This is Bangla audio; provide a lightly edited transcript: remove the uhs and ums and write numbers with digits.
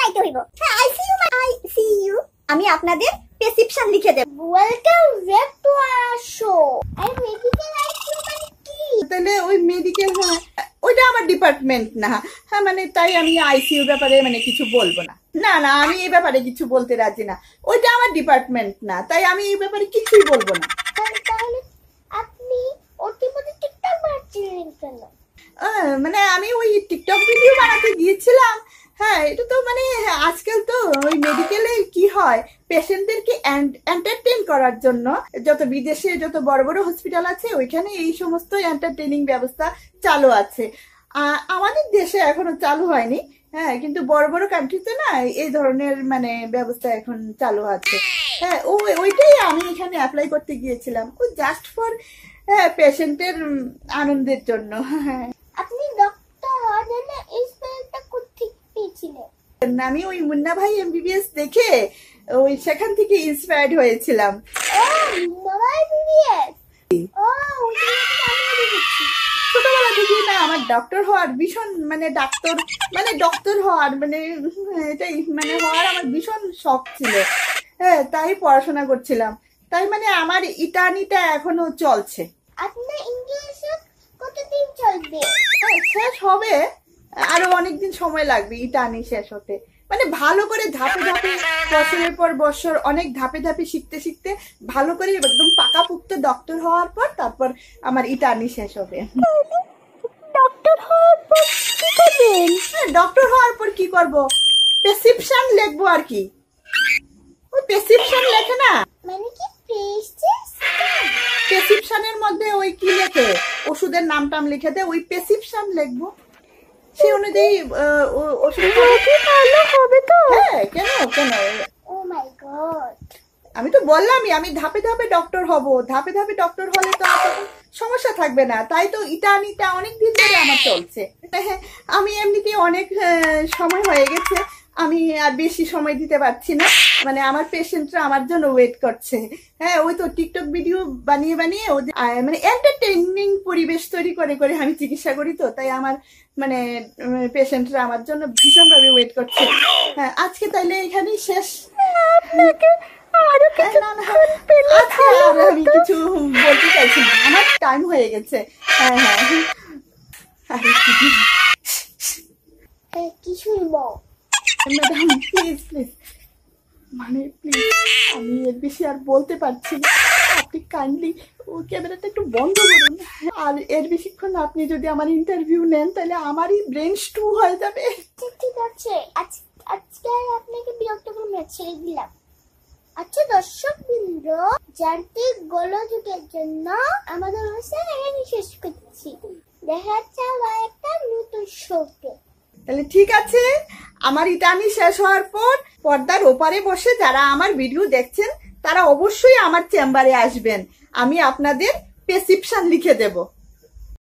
খাইতে হইব। হ্যাঁ আইসিইউ আইসিইউ আমি আপনাদের প্রেসক্রিপশন লিখে দেব। Welcome back to our show. আই মেডিকেল আইসিইউ মানে কি? তাহলে ওই মেডিকেল ওইটা আমার ডিপার্টমেন্ট না। হ্যাঁ মানে তাই আমি আইসিইউ ব্যাপারে মানে কিছু বলবো না। না না আমি এই ব্যাপারে কিছু বলতে রাজি না। ওইটা আমার ডিপার্টমেন্ট না, তাই আমি এই ব্যাপারে কিছুই বলবো না। তাহলে আপনি ওটিপি টিকটক বানাচ্ছিলেন কেন? মানে আমি ওই টিকটক ভিডিও বানাতে গিয়েছিলাম। হ্যাঁ এটা তো মানে আজকাল তো ওই মেডিকেলে কি হয়, পেশেন্টদেরকে এন্টারটেইন করার জন্য যত বিদেশে যত বড় বড় হসপিটাল আছে ওইখানে এই সমস্ত এন্টারটেইনিং ব্যবস্থা চালু আছে। আমাদের দেশে এখনো চালু হয়নি। হ্যাঁ কিন্তু বড় বড় কান্ট্রিতে না এই ধরনের মানে ব্যবস্থা এখন চালু আছে। হ্যাঁ ওইটাই আমি এখানে অ্যাপ্লাই করতে গিয়েছিলাম, ও জাস্ট ফর পেশেন্টের আনন্দের জন্য। হ্যাঁ আপনি ডক্টর হওয়ার জন্য এই স্পেলটা কোত্থেকে পেয়েছিলেন? আমি ওই মুন্না ভাই এমবিবিএস দেখে ওই সেখান থেকে ইন্সপায়ার্ড হয়েছিলাম। ও মুন্না ভাই এমবিবিএস, ও ওইটা আমি দেখেছি। ছোটবেলা থেকে না আমার ডক্টর হওয়ার ভীষণ মানে ডক্টর হওয়ার মানে এটাই মানে হওয়ার আমার ভীষণ শখ ছিল। হ্যাঁ তাই পড়াশোনা করছিলাম, তাই মানে আমার ইটানিটা এখনো চলছে। আপনার ইংলিশে কতদিন চলবে? শেষ হবে, আরো অনেকদিন সময় লাগবে ইটানি শেষ হতে। মানে ভালো করে ধাপে ধাপে বছরের পর বছর অনেক ধাপে ধাপে শিখতে শিখতে ভালো করে একদম পাকাপুক্ত ডক্টর হওয়ার পর তারপর আমার ইটানি শেষ হবে। ডক্টর হওয়ার পর কি করবেন? ডক্টর হওয়ার পর কি করব, প্রেসক্রিপশন লিখবো আর কি। ওই প্রেসক্রিপশন লেখে না, মানে কি প্রেসক্রিপশন? প্রেসক্রিপশনের মধ্যে ওই কি লেখে ওষুধের নাম টাম লিখে দেয়, ওই প্রেসক্রিপশন লিখবো। সেই অনুযায়ী ওষুধ ভালো হবে তো? হ্যাঁ কেন কেন, ও মাই গড, আমি তো বললামই আমি ধাপে ধাপে ডক্টর হব। ধাপে ধাপে ডক্টর হলে তো আর তখন সমস্যা থাকবে না। তাই তো ইটানিটা অনেক দিন ধরে আমার চলছে। হ্যাঁ আমি এমনিতেই অনেক সময় হয়ে গেছে, আমি আর বেশি সময় দিতে পারছি না। মানে আমার পেশেন্টরা আমার জন্য ওয়েট করছে। হ্যাঁ ওই তো টিকটক ভিডিও বানিয়ে বানিয়ে ওদের মানে এন্টারটেইনিং পরিবেশ তৈরি করে করে আমি চিকিৎসা করি, তো তাই আমার মানে পেশেন্টরা আমার জন্য ভীষণভাবে ওয়েট করছে। হ্যাঁ আজকে তাইলে এখানেই শেষ। আমি কিছু বলতে চাইছি না, আমার টাইম হয়ে গেছে। হ্যাঁ হ্যাঁ কি শুনবো? ম্যাডাম প্লিজ প্লিজ মানে প্লিজ আমি এর বেশি আর বলতে পারছি না। আপনি কাইন্ডলি ও ক্যামেরাটা একটু বন্ধ করুন। আর এর বেশিক্ষণ আপনি যদি আমার ইন্টারভিউ নেন তাহলে আমারই ব্রেন স্টু হয়ে যাবে। ঠিক আছে আজকে আপনাকে বিরক্ত করে ছেড়ে দিলাম। আচ্ছা দর্শক বৃন্দ, যান্ত্রিক গোলযোগের জন্য আমাদের অনুষ্ঠান এখানে শেষ করছি। দেখা যাচ্ছে আবার একটা নতুন শোতে। তাহলে ঠিক আছে, আমার ইটানি শেষ হওয়ার পর পর্দার ওপারে বসে যারা আমার ভিডিও দেখছেন তারা অবশ্যই আমার চেম্বারে আসবেন, আমি আপনাদের প্রেসক্রিপশন লিখে দেব।